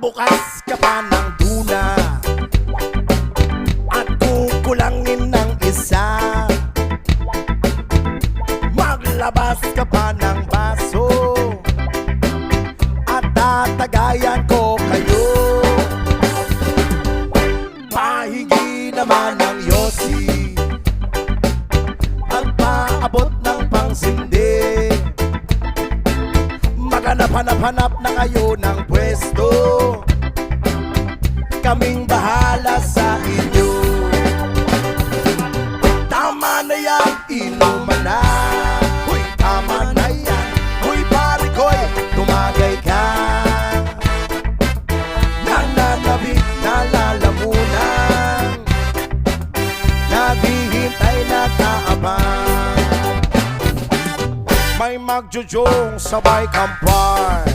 Magbukas ka pa ng tuna at kukulangin ng isa. Maglabas ka pa ng baso at tatagayan ko kayo. Pahingi naman ng yosi ang paabot ng pangsindi. Maghanap-hanap na kayo ng pwesto, kaming bahala sa inyo. Tama na yan, inuman na. Huy, tama na yan. Huy, pare ko'y tumagay ka. Nananabik na lalamunan, naghihintay na kaabang. May magjujong sabay kampay,